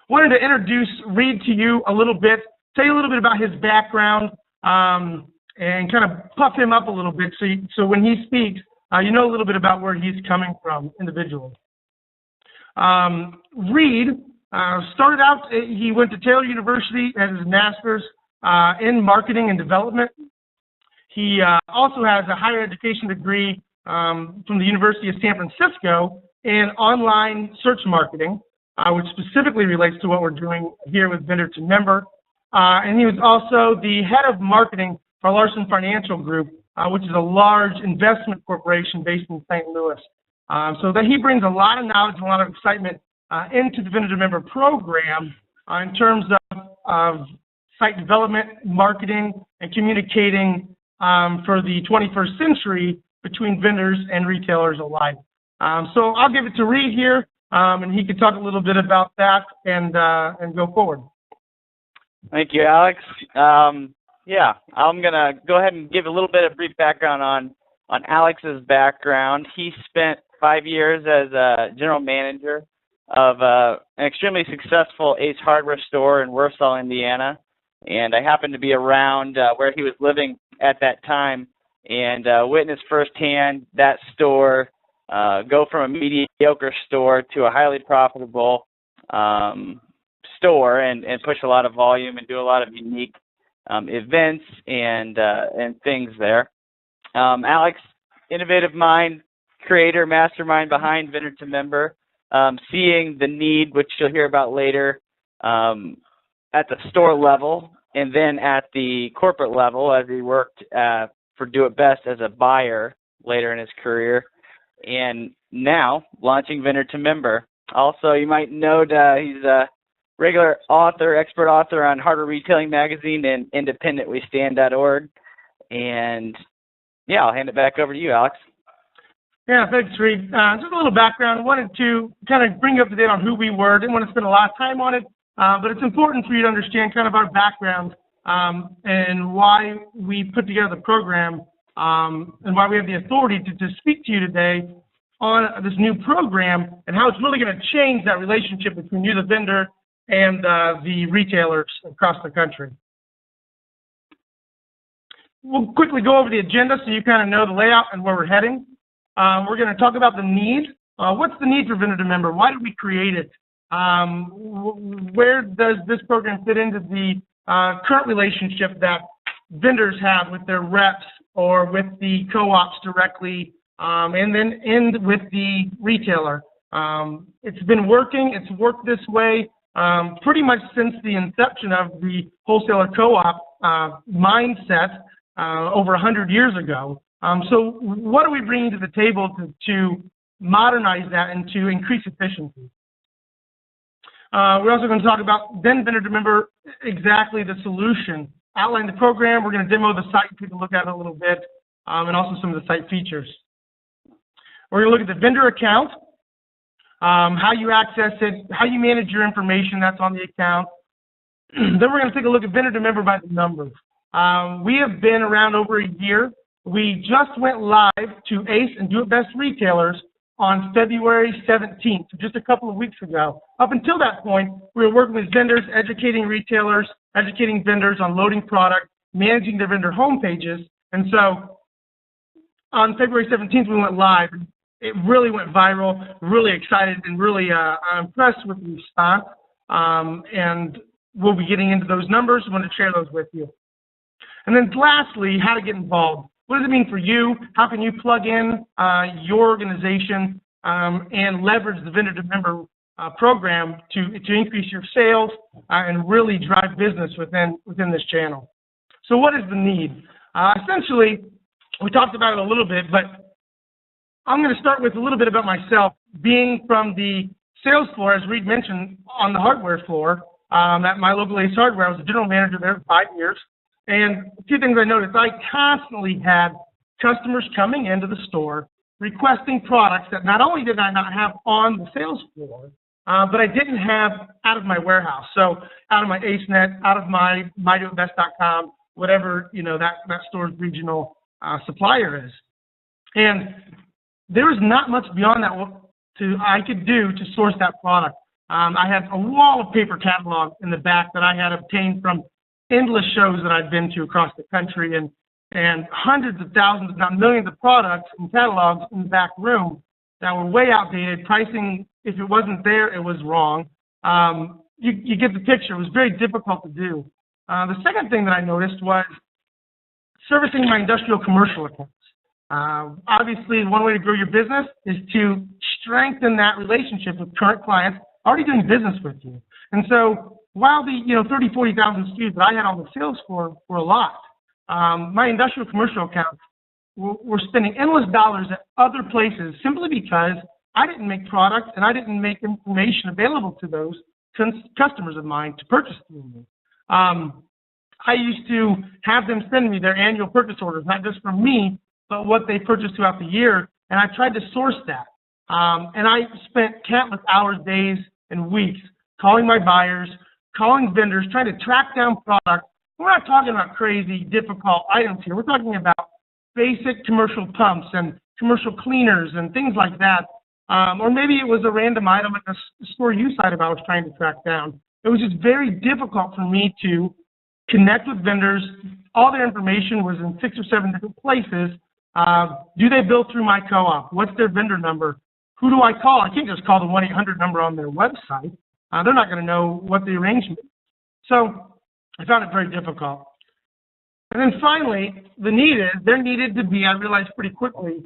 Wanted to introduce Reed to you a little bit, tell you a little bit about his background, and kind of puff him up a little bit so when he speaks, you know a little bit about where he's coming from individually. Reed started out, he went to Taylor University and his master's in marketing and development. He also has a higher education degree from the University of San Francisco in online search marketing, which specifically relates to what we're doing here with Vendor to Member. And he was also the head of marketing for Larson Financial Group, which is a large investment corporation based in St. Louis. So that he brings a lot of knowledge and a lot of excitement into the Vendor to Member program in terms of site development, marketing, and communicating for the 21st century between vendors and retailers alike. So I'll give it to Reed here, and he can talk a little bit about that and go forward. Thank you, Alex. Yeah, I'm going to go ahead and give a little bit of brief background on Alex's background. He spent 5 years as a general manager of an extremely successful Ace Hardware store in Warsaw, Indiana. And I happened to be around where he was living at that time and witnessed firsthand that store go from a mediocre store to a highly profitable store and push a lot of volume and do a lot of unique events and things there. Alex, innovative mind, creator, mastermind behind Vendor to Member, seeing the need, which you'll hear about later, at the store level and then at the corporate level as he worked for Do It Best as a buyer later in his career, and now launching Vendor to Member. Also, you might note he's a regular author, expert author on Hardware Retailing Magazine and independentwestand.org. And yeah, I'll hand it back over to you, Alex. Yeah, thanks, Reed. Just a little background. I wanted to kind of bring you up to date on who we were. Didn't want to spend a lot of time on it, but it's important for you to understand kind of our background and why we put together the program and why we have the authority to speak to you today on this new program and how it's really going to change that relationship between you, the vendor, and the retailers across the country. We'll quickly go over the agenda so you kind of know the layout and where we're heading. We're going to talk about the need. What's the need for Vendor to Member? Why did we create it? Where does this program fit into the current relationship that vendors have with their reps or with the co-ops directly, and then end with the retailer? It's been working. It's worked this way pretty much since the inception of the wholesaler co-op mindset over 100 years ago. So what are we bringing to the table to modernize that and to increase efficiency? We're also going to talk about then Vendor to Member, exactly the solution, outline the program. We're going to demo the site, take a look at it a little bit, and also some of the site features. We're going to look at the vendor account, how you access it, how you manage your information that's on the account. Then we're going to take a look at Vendor to Member by the numbers. We have been around over a year. We just went live to Ace and Do It Best retailers on February 17th, so just a couple of weeks ago. Up until that point, we were working with vendors, educating retailers, educating vendors on loading product, managing their vendor homepages. And so on February 17th, we went live. It really went viral, really excited, and really impressed with the response. And we'll be getting into those numbers. I want to share those with you. And then lastly, how to get involved. What does it mean for you? How can you plug in your organization and leverage the Vendor to Member program to increase your sales and really drive business within this channel? So what is the need? Essentially, we talked about it a little bit, but I'm going to start with a little bit about myself. Being from the sales floor, as Reed mentioned, on the hardware floor at my local Ace Hardware, I was a general manager there for 5 years. And a few things I noticed, I constantly had customers coming into the store requesting products that not only did I not have on the sales floor, but I didn't have out of my warehouse. So out of my AceNet, out of my MyDoItBest.com, whatever, that store's regional supplier is. And there was not much beyond that I could do to source that product. I had a wall of paper catalog in the back that I had obtained from endless shows that I'd been to across the country, and hundreds of thousands, if not millions of products and catalogs in the back room that were way outdated. Pricing, if it wasn't there, it was wrong. You get the picture. It was very difficult to do. The second thing that I noticed was servicing my industrial commercial accounts. Obviously, one way to grow your business is to strengthen that relationship with current clients already doing business with you. And so while the 30, 40,000 SKUs that I had on the sales floor were a lot, my industrial commercial accounts were spending endless dollars at other places simply because I didn't make products and I didn't make information available to those customers of mine to purchase through me. I used to have them send me their annual purchase orders, not just from me, but what they purchased throughout the year, and I tried to source that. And I spent countless hours, days, and weeks calling my buyers, calling vendors, trying to track down products. We're not talking about crazy, difficult items here. We're talking about basic commercial pumps and commercial cleaners and things like that. Or maybe it was a random item at the store use item I was trying to track down. It was just very difficult for me to connect with vendors. All their information was in 6 or 7 different places. Do they bill through my co-op? What's their vendor number? Who do I call? I can't just call the 1-800 number on their website. They're not going to know what the arrangement is. So I found it very difficult. And then finally, there needed to be, I realized pretty quickly,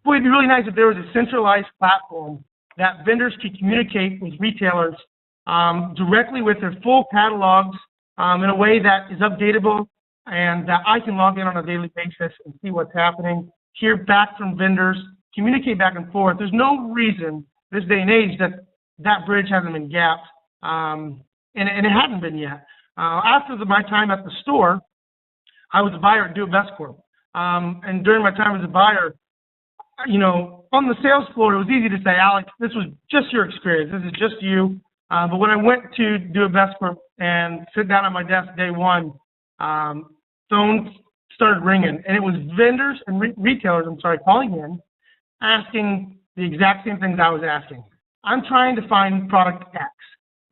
boy, it'd be really nice if there was a centralized platform that vendors could communicate with retailers directly with their full catalogs in a way that is updatable and that I can log in on a daily basis and see what's happening, hear back from vendors, communicate back and forth. There's no reason this day and age that bridge hasn't been gapped, and it hadn't been yet. After my time at the store, I was a buyer at Do It Best Corp. And during my time as a buyer, on the sales floor, it was easy to say, Alex, this was just your experience. This is just you. But when I went to Do It Best Corp and sit down at my desk day one, phones started ringing. And it was vendors and retailers, calling in, asking the exact same things I was asking. I'm trying to find product X.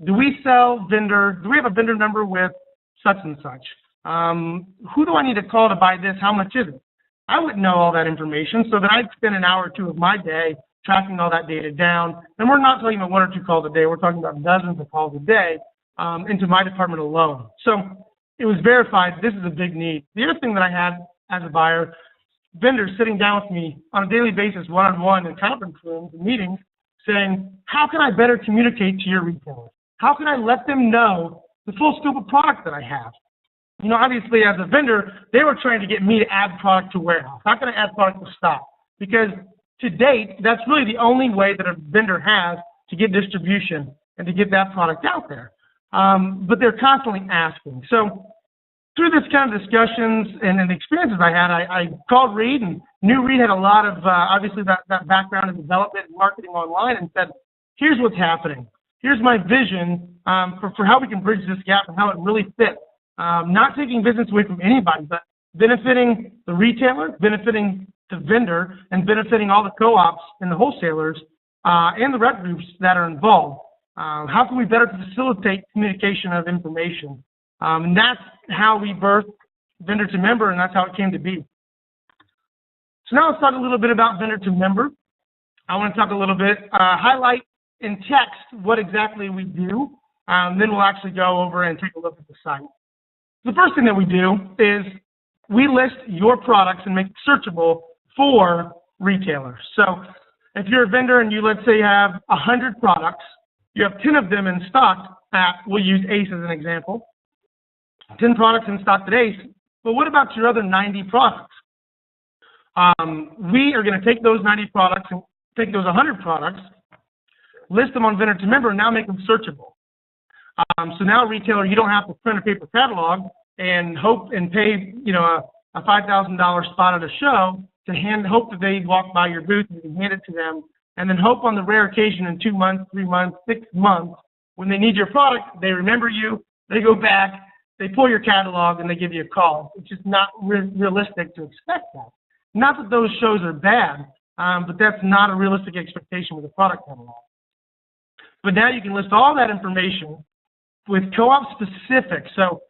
Do we have a vendor number with such and such? Who do I need to call to buy this? How much is it? I wouldn't know all that information, so that I'd spend an hour or two of my day tracking all that data down. And we're not talking about 1 or 2 calls a day. We're talking about dozens of calls a day into my department alone. So it was verified this is a big need. The other thing that I had as a buyer, vendors sitting down with me on a daily basis, one-on-one in conference rooms and meetings, saying, how can I better communicate to your retailers? How can I let them know the full scope of product that I have? Obviously, as a vendor, they were trying to get me to add product to warehouse. How can I add product to stock? Because to date, that's really the only way that a vendor has to get distribution and to get that product out there. But they're constantly asking. So through this kind of discussions and the experiences I had, I called Reed, and knew Reed had a lot of, obviously, that background in development and marketing online, and said, here's what's happening. Here's my vision for how we can bridge this gap and how it really fits. Not taking business away from anybody, but benefiting the retailer, benefiting the vendor, and benefiting all the co-ops and the wholesalers and the rep groups that are involved. How can we better facilitate communication of information? And that's how we birthed Vendor to Member, and that's how it came to be. So now let's talk a little bit about Vendor to Member. I want to talk a little bit, highlight in text what exactly we do. Then we'll actually go over and take a look at the site. The first thing that we do is we list your products and make it searchable for retailers. So if you're a vendor and let's say you have 100 products, you have 10 of them in stock we'll use Ace as an example. 10 products in stock at Ace, but what about your other 90 products? We are going to take those 90 products and take those 100 products, list them on Vendor to Member, and now make them searchable. So now, retailer, you don't have to print a paper catalog and hope and pay, a $5,000 spot at a show to hope that they walk by your booth and you can hand it to them, and then hope on the rare occasion in 2 months, 3 months, 6 months, when they need your product, they remember you, they go back, they pull your catalog, and they give you a call. It's just not realistic to expect that. Not that those shows are bad, but that's not a realistic expectation with a product catalog. But now you can list all that information with co-op specific. So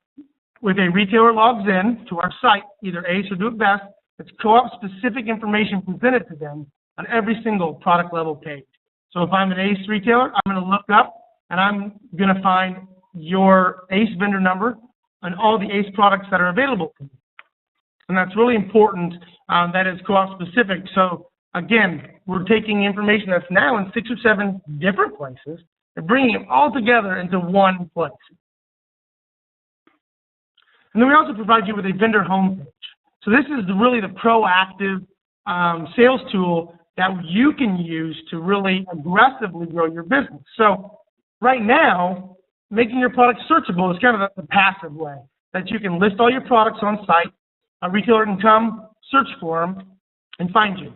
if a retailer logs in to our site, either ACE or Do It Best, it's co-op specific information presented to them on every single product level page. So if I'm an ACE retailer, I'm going to look up and I'm going to find your ACE vendor number and all the ACE products that are available to you. And that's really important, that is co-op specific. So again, we're taking information that's now in 6 or 7 different places and bringing it all together into one place. And then we also provide you with a vendor homepage. So this is really the proactive sales tool that you can use to really aggressively grow your business. So right now, making your product searchable is kind of the passive way that you can list all your products on site. A retailer can come, search for them, and find you.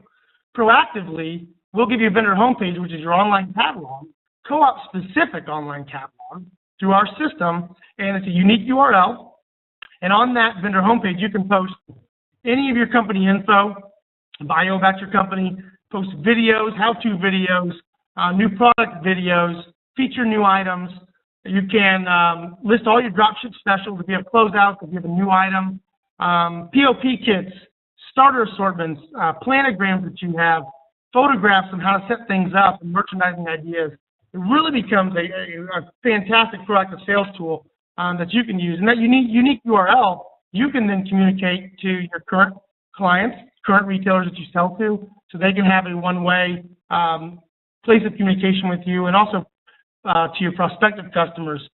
Proactively, we'll give you a vendor homepage, which is your online catalog, co-op specific online catalog through our system, and it's a unique URL. And on that vendor homepage, you can post any of your company info, bio about your company, post videos, how-to videos, new product videos, feature new items. You can list all your dropship specials if you have closeouts, if you have a new item, POP kits, starter assortments, planograms that you have, photographs on how to set things up, and merchandising ideas. It really becomes a fantastic proactive sales tool that you can use. And that unique URL, you can then communicate to your current clients, current retailers that you sell to, so they can have a one-way place of communication with you, and also to your prospective customers,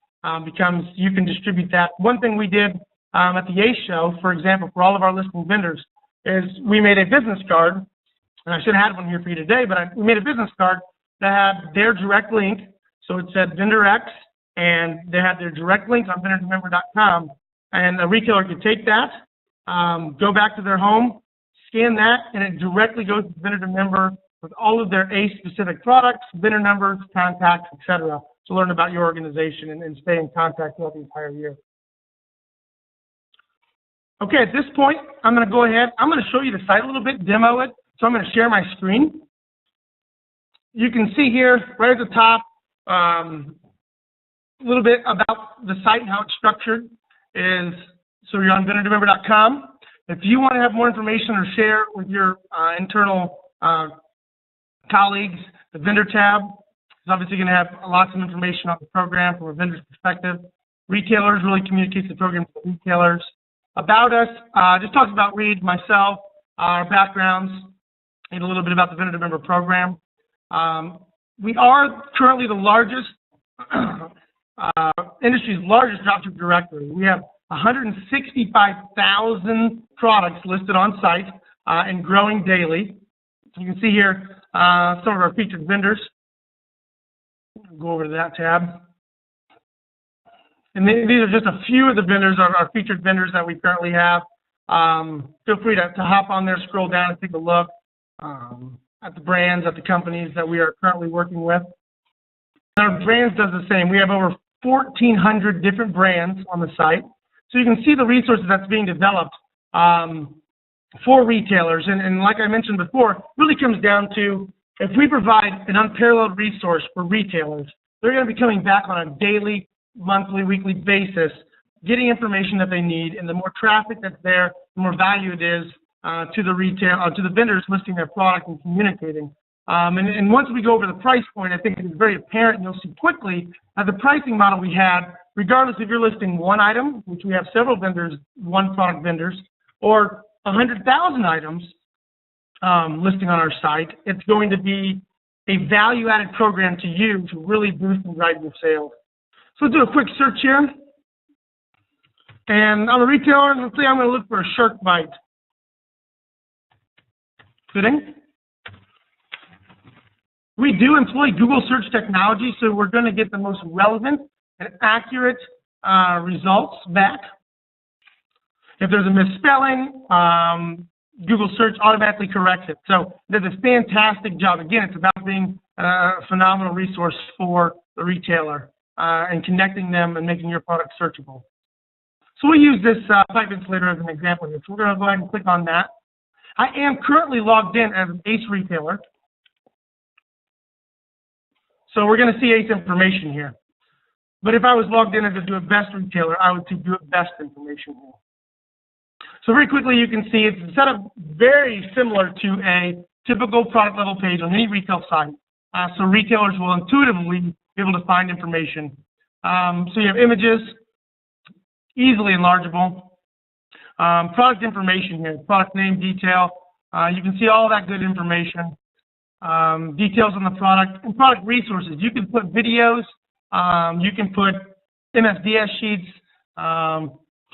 becomes you can distribute that. One thing we did at the ACE show, for example, for all of our listing vendors, is we made a business card, and I should have had one here for you today, but we made a business card that had their direct link, so it said Vendor X, and they had their direct link on VendorToMember.com, and a retailer could take that, go back to their home, scan that, and it directly goes to Vendor to Member with all of their ACE-specific products, vendor numbers, contacts, etc., to learn about your organization and stay in contact throughout the entire year. Okay, at this point, I'm going to go ahead. I'm going to show you the site a little bit, demo it. So I'm going to share my screen. You can see here, right at the top, a little bit about the site and how it's structured. So you're on VendorToMember.com. If you want to have more information or share with your internal colleagues, the vendor tab is obviously going to have lots of information on the program from a vendor's perspective. Retailers really communicates the program to retailers. About us, just talks about Reed, myself, our backgrounds, and a little bit about the Vendor to Member program. We are currently the largest, industry's largest dropship directory. We have 165,000 products listed on site and growing daily. You can see here some of our featured vendors. Go over to that tab. And these are just a few of the vendors, our featured vendors that we currently have. Feel free to hop on there, scroll down, and take a look at the brands, at the companies that we are currently working with. Our brands does the same. We have over 1,400 different brands on the site. So you can see the resources that's being developed for retailers. And like I mentioned before, it really comes down to if we provide an unparalleled resource for retailers, they're going to be coming back on a daily, monthly, weekly basis, getting information that they need, and the more traffic that's there, the more value it is to the vendors listing their product and communicating. And once we go over the price point, I think it's very apparent, and you'll see quickly that the pricing model we had, regardless if you're listing one item, which we have several vendors, one product vendors, or 100,000 items listing on our site, it's going to be a value-added program to you to really boost and drive your sales. So let's do a quick search here. And I'm a retailer, and let's say I'm going to look for a shark bite. Fitting. We do employ Google search technology, so we're going to get the most relevant and accurate results back. If there's a misspelling, Google search automatically corrects it. So it does a fantastic job. Again, it's about being a phenomenal resource for the retailer and connecting them and making your product searchable. So we'll use this pipe insulator as an example here. So we're going to go ahead and click on that. I am currently logged in as an ACE retailer. So we're going to see ACE information here. But if I was logged in as a Do It Best retailer, I would see Do It Best information here. So very quickly, you can see it's set up very similar to a typical product level page on any retail site. So retailers will intuitively be able to find information. So you have images, easily enlargeable. Product information here, product name, detail. You can see all that good information. Details on the product and product resources. You can put videos, you can put MSDS sheets,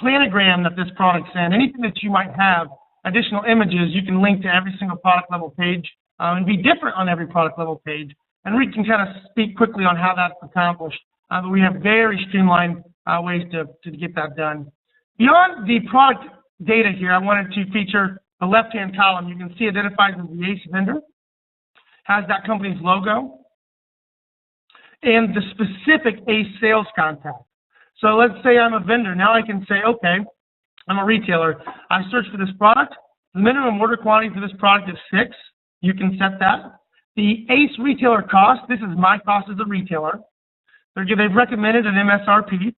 planogram that this product's in, anything that you might have, additional images, you can link to every single product level page and be different on every product level page. And we can kind of speak quickly on how that's accomplished. But we have very streamlined ways to get that done. Beyond the product data here, I wanted to feature the left-hand column. You can see identifies as the ACE vendor, has that company's logo, and the specific ACE sales contact. So let's say I'm a vendor. Now I can say, okay, I'm a retailer. I search for this product. The minimum order quantity for this product is 6. You can set that. The ACE retailer cost, this is my cost as a retailer. They've recommended an MSRP.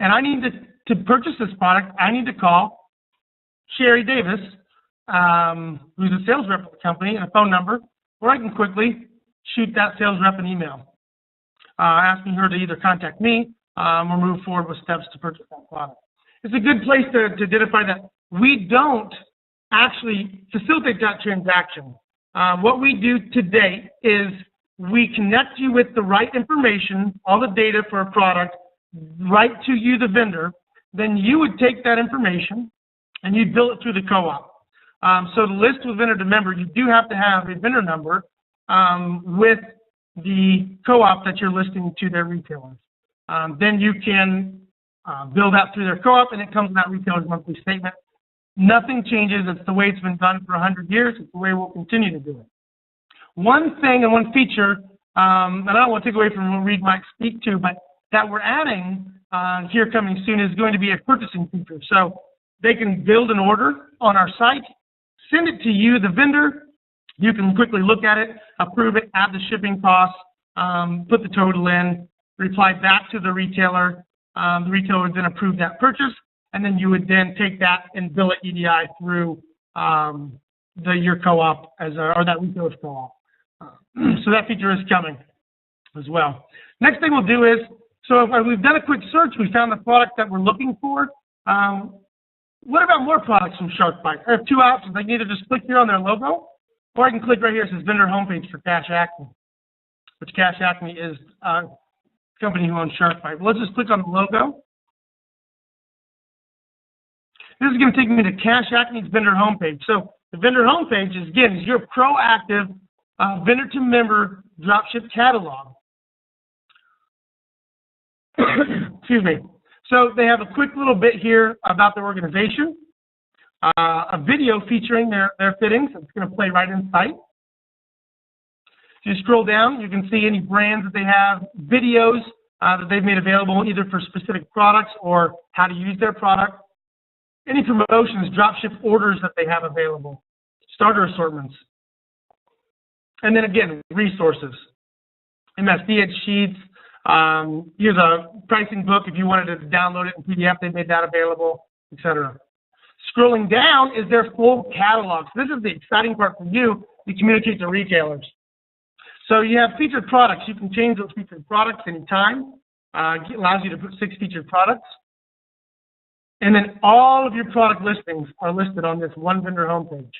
And I need to purchase this product, I need to call Sherry Davis, who's a sales rep of the company, and a phone number, or I can quickly shoot that sales rep an email, asking her to either contact me or move forward with steps to purchase that product. It's a good place to identify that we don't actually facilitate that transaction. What we do today is we connect you with the right information, all the data for a product, right to you, the vendor. Then you would take that information and you'd bill it through the co-op. So to list with vendor to member, you do have to have a vendor number with the co-op that you're listing to their retailers. Then you can bill that through their co-op, and it comes in that retailer's monthly statement. Nothing changes. It's the way it's been done for 100 years. It's the way we'll continue to do it. One thing and one feature, and I don't want to take away from what Reed might speak to, but that we're adding here coming soon is going to be a purchasing feature. So they can build an order on our site, send it to you, the vendor. You can quickly look at it, approve it, add the shipping costs, put the total in, reply back to the retailer. The retailer would then approve that purchase, and then you would then take that and bill it EDI through your co-op or that retailer's co-op. So that feature is coming as well. Next thing we'll do is, so if we've done a quick search, we found the product that we're looking for. What about more products from SharkBite? I have two options. I can either just click here on their logo, or I can click right here. It says vendor homepage for Cash Acme, which Cash Acme is a company who owns SharkBite. Let's just click on the logo. This is going to take me to Cash Acme's vendor homepage. So the vendor homepage is, again, is your proactive vendor-to-member dropship catalog. Excuse me. So they have a quick little bit here about their organization, a video featuring their fittings. It's going to play right in sight. If you scroll down, you can see any brands that they have, videos that they've made available either for specific products or how to use their product, any promotions, dropship orders that they have available, starter assortments, and then again, resources, MSDS sheets. Here's a pricing book if you wanted to download it in PDF. They made that available, etc. Scrolling down is their full catalog. So this is the exciting part for you to communicate to retailers. So you have featured products. You can change those featured products anytime. It allows you to put 6 featured products. And then all of your product listings are listed on this one vendor homepage.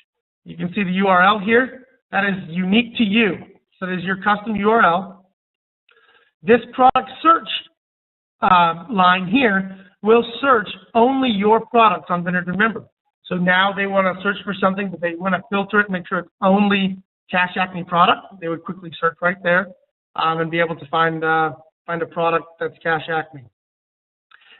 You can see the URL here. That is unique to you. So that is your custom URL. This product search line here will search only your products on vendor to member. So now they want to search for something, but they want to filter it and make sure it's only Cash Acme product. They would quickly search right there and be able to find a product that's Cash Acme.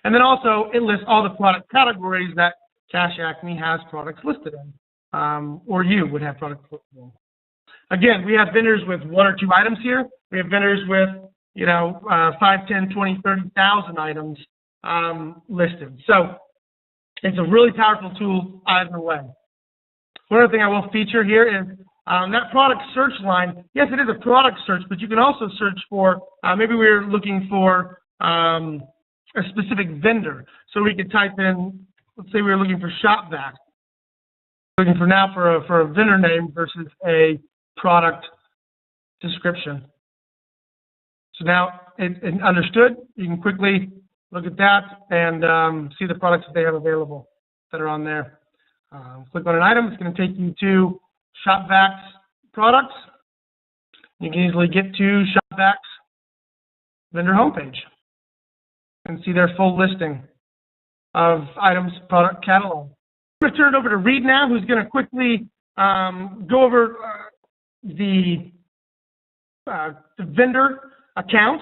And then also it lists all the product categories that Cash Acme has products listed in, or you would have products listed in. Again, we have vendors with 1 or 2 items here. We have vendors with 5, 10, 20, 30,000 items listed. So it's a really powerful tool either way. One other thing I will feature here is That product search line, yes, it is a product search, but you can also search for, maybe we're looking for a specific vendor. So we could type in, let's say we were looking for shop vac. Looking for now for a vendor name versus a product description. So now it understood. You can quickly look at that and see the products that they have available that are on there. Click on an item. It's going to take you to ShopVac's products. You can easily get to ShopVac's vendor homepage and see their full listing of items, product catalog. I'm going to turn it over to Reed now, who's going to quickly go over the vendor account,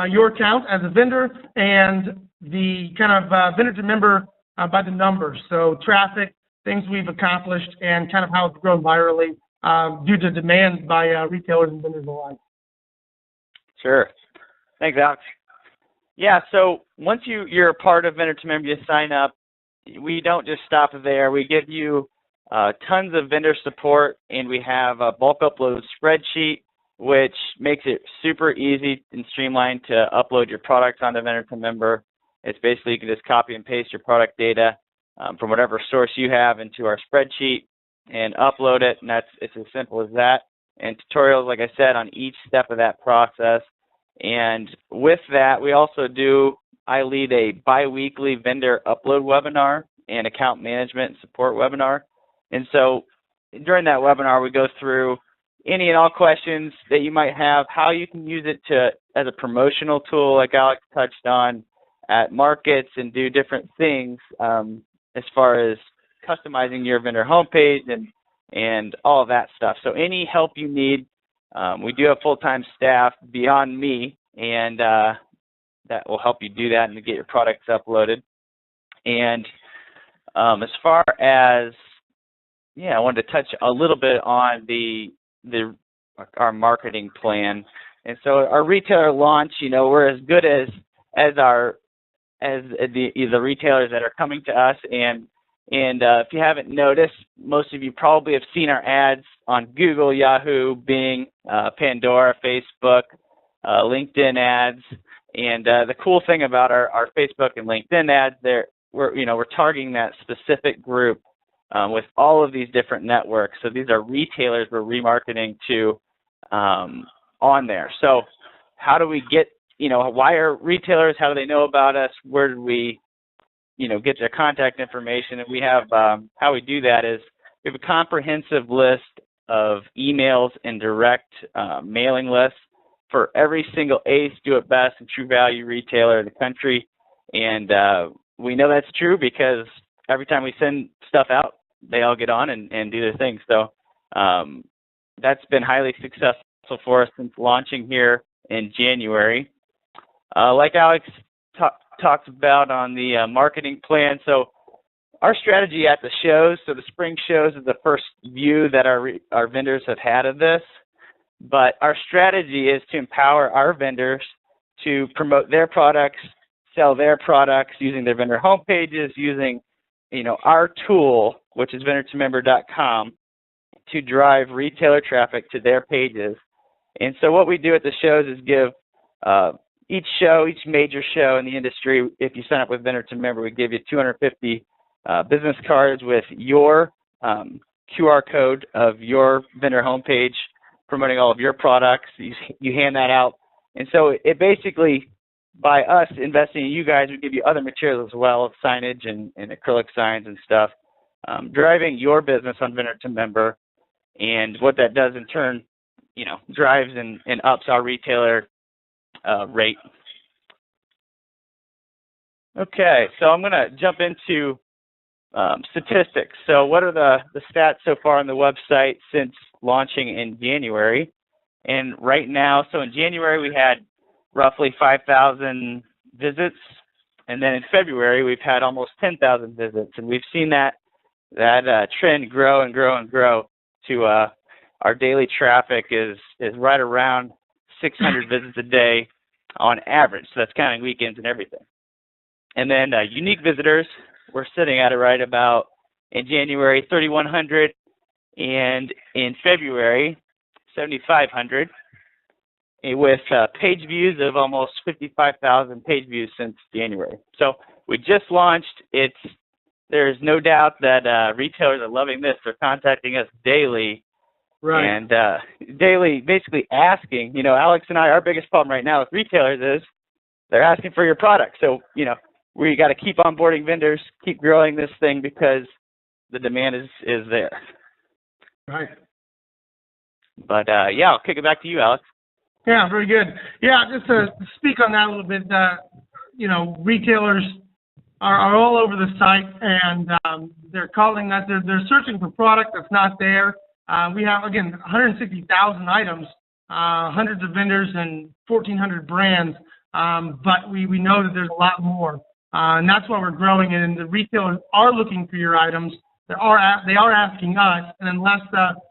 your account as a vendor, and the kind of vendor to member by the numbers. So traffic, things we've accomplished, and kind of how it's grown virally due to demand by retailers and vendors alike. Sure. Thanks, Alex. Yeah, so once you're a part of Vendor to Member, you sign up. We don't just stop there. We give you tons of vendor support, and we have a bulk upload spreadsheet, which makes it super easy and streamlined to upload your products onto Vendor to Member. It's basically you can just copy and paste your product data from whatever source you have into our spreadsheet and upload it, and it's as simple as that. And tutorials, like I said, on each step of that process. And with that, we also I lead a bi-weekly vendor upload webinar and account management and support webinar. And so during that webinar, we go through any and all questions that you might have, how you can use it as a promotional tool, like Alex touched on, at markets, and do different things as far as customizing your vendor homepage and all of that stuff. So any help you need, we do have full-time staff beyond me, and that will help you do that and get your products uploaded. And as far as, I wanted to touch a little bit on our marketing plan. And so our retailer launch, we're as good as the retailers that are coming to us. And if you haven't noticed, most of you probably have seen our ads on Google, Yahoo, Bing, Pandora, Facebook, LinkedIn ads. And the cool thing about our Facebook and LinkedIn ads, we're targeting that specific group with all of these different networks. So these are retailers we're remarketing to on there. So how do we get, why are retailers, how do they know about us? Where do we, get their contact information? And we have, how we do that is we have a comprehensive list of emails and direct mailing lists for every single ACE, Do It Best, and True Value retailer in the country. And we know that's true because every time we send stuff out, they all get on and do their thing. So that's been highly successful for us since launching here in January. Like Alex talked about on the marketing plan, so our strategy at the shows, so the spring shows is the first view that our vendors have had of this. But our strategy is to empower our vendors to promote their products, sell their products using their vendor homepages, using our tool, which is vendortomember.com, to drive retailer traffic to their pages. And so what we do at the shows is give each major show in the industry, if you sign up with Vendor to Member, we give you 250 business cards with your QR code of your vendor homepage promoting all of your products. You hand that out. And so it basically, by us investing in you guys, we give you other materials as well, signage and acrylic signs and stuff, driving your business on Vendor to Member. And what that does in turn, drives and ups our retailer rate. Okay, so I'm going to jump into statistics. So what are the stats so far on the website since launching in January? And right now, so in January we had roughly 5,000 visits, and then in February we've had almost 10,000 visits, and we've seen that trend grow and grow and grow to our daily traffic is right around 600 visits a day on average. So that's counting weekends and everything. And then unique visitors, we're sitting at it right about in January 3,100, and in February, 7,500, with page views of almost 55,000 page views since January. So we just launched. There's no doubt that retailers are loving this. They're contacting us daily. Right. And daily, basically asking, Alex and I, our biggest problem right now with retailers is they're asking for your product. So, we got to keep onboarding vendors, keep growing this thing because the demand is there. Right. But, I'll kick it back to you, Alex. Yeah, very good. Yeah, just to speak on that a little bit, retailers are all over the site, and they're calling us. They're searching for product that's not there. We have, again, 160,000 items, hundreds of vendors, and 1,400 brands, but we know that there's a lot more, and that's why we're growing, and the retailers are looking for your items. They are asking us, and unless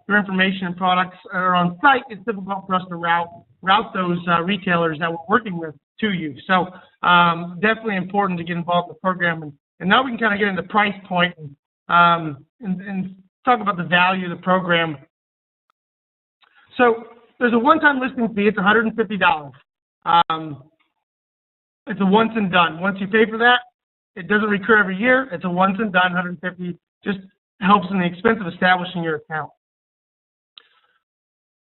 your information and products are on site, it's difficult for us to route those retailers that we're working with to you. So definitely important to get involved in the program, and now we can kind of get into price point and talk about the value of the program. So there's a one-time listing fee. It's $150. It's a once and done. Once you pay for that, it doesn't recur every year. It's a once and done. $150 just helps in the expense of establishing your account.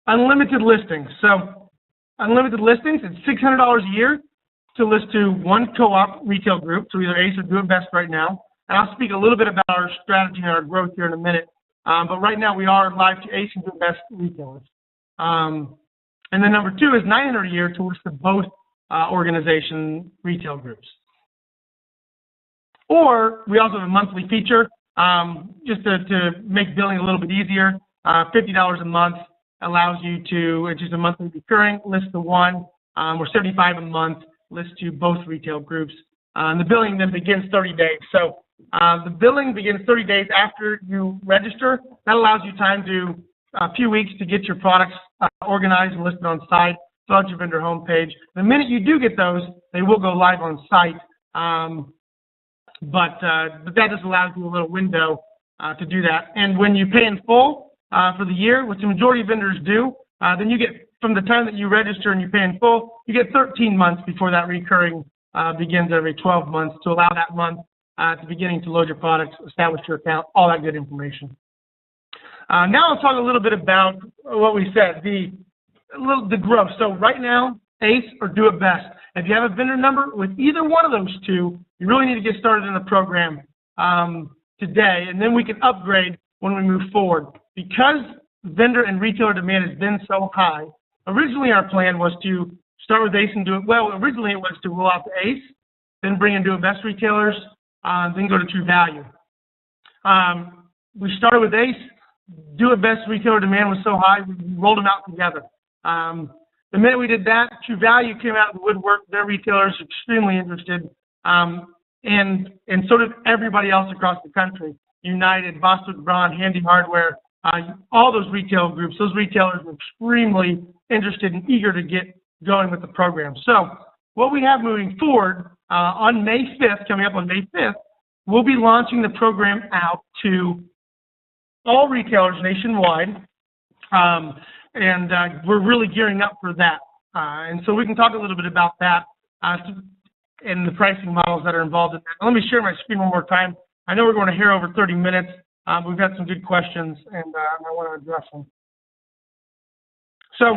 Unlimited listings. So unlimited listings, it's $600 a year to list to one co-op retail group, so either ACE or Do It Best right now. And I'll speak a little bit about our strategy and our growth here in a minute. But right now we are live to ACE and Do It Best retailers. And then number two is $900 a year to list to both organization retail groups. Or we also have a monthly feature, just to make billing a little bit easier. $50 a month allows you to, it's just a monthly recurring, list to one, or $75 a month, list to both retail groups. And the billing then begins 30 days. So the billing begins 30 days after you register. That allows you time to, a few weeks to get your products organized and listed on site, fill out your vendor homepage. The minute you do get those, they will go live on site. But that just allows you a little window to do that. And when you pay in full for the year, which the majority of vendors do, then you get, from the time that you register and you pay in full, you get 13 months before that recurring begins every 12 months to allow that month at the beginning to load your products, establish your account, all that good information. Now I'll talk a little bit about what we said, the growth. So right now, ACE or Do It Best. If you have a vendor number with either one of those two, you really need to get started in the program today, and then we can upgrade when we move forward. Because vendor and retailer demand has been so high, originally our plan was to start with ACE and Do It Well. Originally it was to roll out to ACE, then bring in Do It Best retailers, then go to True Value. We started with ACE. Do It Best retailer demand was so high, we rolled them out together. The minute we did that, True Value came out of the woodwork. Their retailers are extremely interested, and so did everybody else across the country. United, Bostwick Braun, Handy Hardware, all those retail groups, those retailers were extremely interested and eager to get going with the program. So what we have moving forward, on May 5th, coming up on May 5th, we'll be launching the program out to all retailers nationwide, and we're really gearing up for that. And so we can talk a little bit about that and the pricing models that are involved in that. Let me share my screen one more time. I know we're going to hear over 30 minutes. We've got some good questions, and I want to address them. So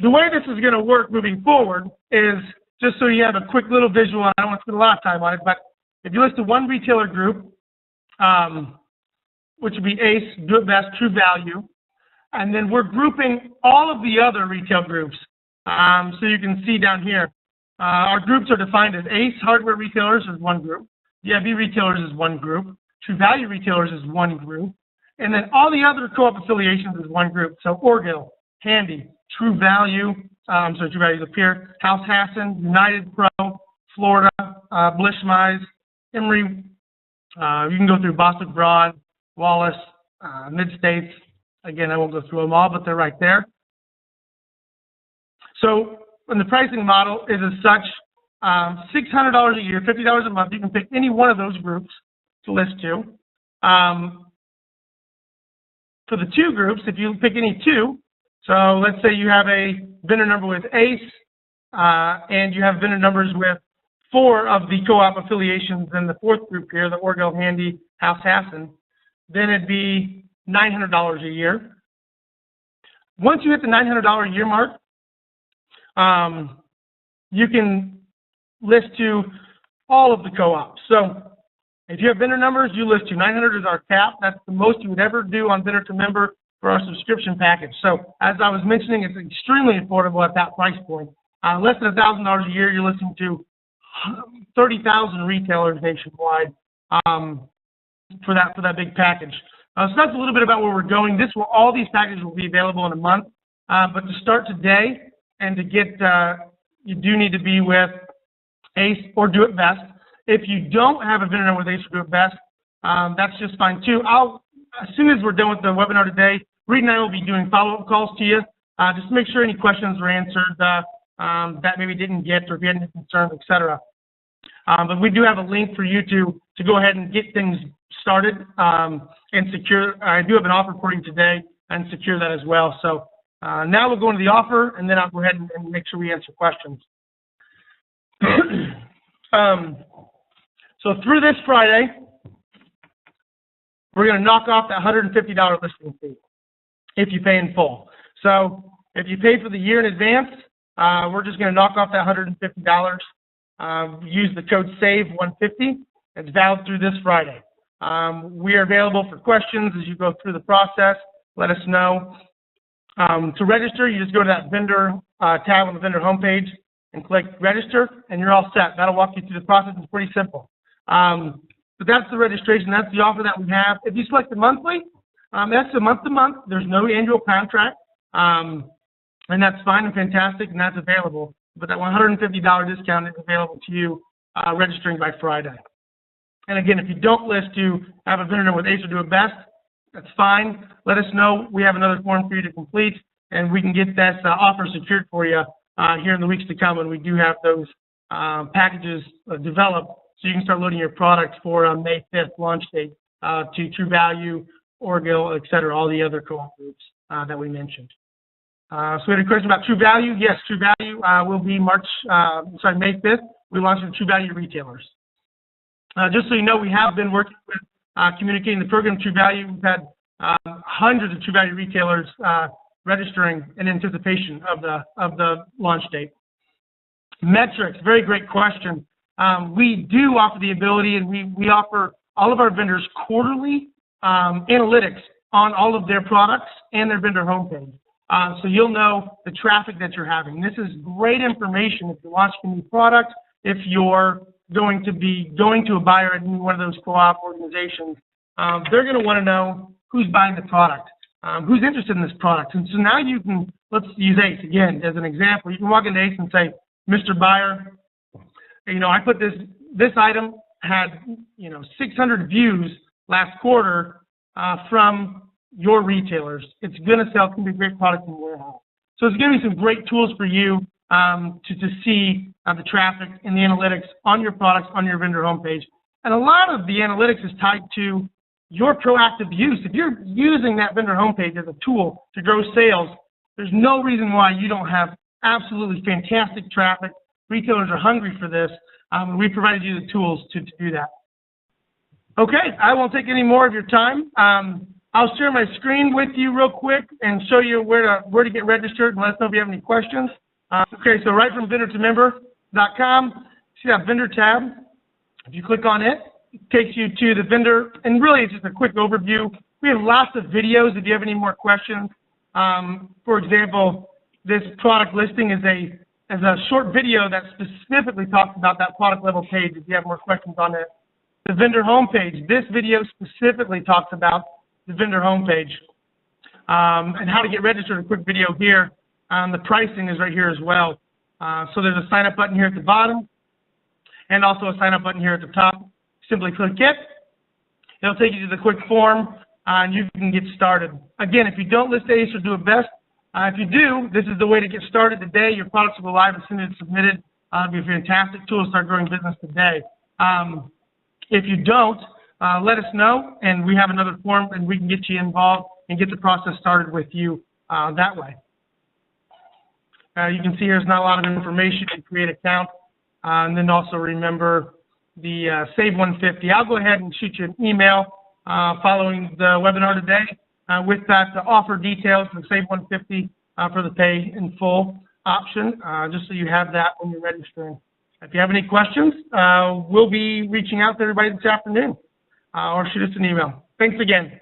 the way this is going to work moving forward is, just so you have a quick little visual, I don't want to spend a lot of time on it, but if you list to one retailer group, which would be ACE, Do It Best, True Value, and then we're grouping all of the other retail groups. So you can see down here, our groups are defined as ACE hardware retailers is one group, DIB retailers is one group, True Value retailers is one group, and then all the other co-op affiliations is one group. So Orgill, Handy, True Value, True Value is up here, House Hassan, United Pro, Florida, Blishmize, Emory, you can go through Bostwick Braun, Wallace, Mid-States. Again, I won't go through them all, but they're right there. So, and the pricing model is as such, $600 a year, $50 a month. You can pick any one of those groups to list to. for the two groups, if you pick any two, so let's say you have a vendor number with ACE, and you have vendor numbers with 4 of the co-op affiliations in the fourth group here, the Orgill, Handy, House, Hassan, then it'd be $900 a year. Once you hit the $900 a year mark, you can list to all of the co-ops. So if you have vendor numbers, you list to 900 is our cap. That's the most you would ever do on vendor to member for our subscription package. So as I was mentioning, it's extremely affordable at that price point. Less than $1,000 a year, you're listening to 30,000 retailers nationwide for that big package. So that's a little bit about where we're going. All these packages will be available in a month. But to start today and to get, you do need to be with ACE or Do It Best. If you don't have a vendor number with ACE or Do It Best, that's just fine too. As soon as we're done with the webinar today, Reed and I will be doing follow-up calls to you, just to make sure any questions were answered that maybe didn't get, or if you had any concerns, etc. But we do have a link for you to go ahead and get things started and secure. I do have an offer for you today and secure that as well. So now we'll go into the offer, and then I'll go ahead and make sure we answer questions. So through this Friday, we're going to knock off that $150 listing fee if you pay in full. So if you pay for the year in advance, we're just going to knock off that $150. Use the code SAVE150. It's valid through this Friday. We are available for questions as you go through the process. Let us know. To register, you just go to that vendor tab on the vendor homepage and click register, and you're all set. That'll walk you through the process. It's pretty simple. But that's the registration. That's the offer that we have. If you select the monthly, that's a month-to-month. There's no annual contract, and that's fine and fantastic, and that's available. But that $150 discount is available to you registering by Friday. And again, if you don't list to have a vendor number with ACE or Do It Best, that's fine. Let us know. We have another form for you to complete, and we can get that offer secured for you here in the weeks to come when we do have those packages developed, so you can start loading your products for May 5th launch date to True Value, Orgill, et cetera, all the other co-op groups that we mentioned. So we had a question about True Value. Yes, True Value will be May 5th. We launched the True Value retailers. Just so you know, we have been working with communicating the program True Value. We've had hundreds of True Value retailers registering in anticipation of the launch date. Metrics, very great question. We do offer the ability, and we offer all of our vendors quarterly analytics on all of their products and their vendor homepage. So you'll know the traffic that you're having. This is great information if you're launching a new product, if you're going to be going to a buyer at one of those co-op organizations. They're going to want to know who's buying the product, who's interested in this product. And so now you can, let's use ACE again as an example. You can walk into ACE and say, Mr. Buyer, I put this item had, 600 views last quarter from your retailers. It's going to sell. It's going to be a great product in the warehouse. So it's going to be some great tools for you to see the traffic and the analytics on your products on your vendor homepage. And a lot of the analytics is tied to your proactive use. If you're using that vendor homepage as a tool to grow sales, there's no reason why you don't have absolutely fantastic traffic. Retailers are hungry for this. We provided you the tools to do that. Okay, I won't take any more of your time. I'll share my screen with you real quick and show you where to get registered, and let us know if you have any questions. Okay, so right from vendortomember.com, see that vendor tab. If you click on it, it takes you to the vendor, and really it's just a quick overview. We have lots of videos if you have any more questions. For example, this product listing is a short video that specifically talks about that product level page if you have more questions on it. The vendor homepage, this video specifically talks about the vendor homepage and how to get registered. A quick video here. The pricing is right here as well. So there's a sign up button here at the bottom and also a sign up button here at the top. Simply click it. It'll take you to the quick form and you can get started. Again, if you don't list ACE or Do It Best, if you do, this is the way to get started today. Your products will go live as soon as it's submitted. It'll be a fantastic tool to start growing business today. If you don't, let us know, and we have another form, and we can get you involved and get the process started with you that way. You can see there's not a lot of information to create an account, and then also remember the Save 150. I'll go ahead and shoot you an email following the webinar today with that offer details and Save 150 for the pay in full option, just so you have that when you're registering. If you have any questions, we'll be reaching out to everybody this afternoon or shoot us an email. Thanks again.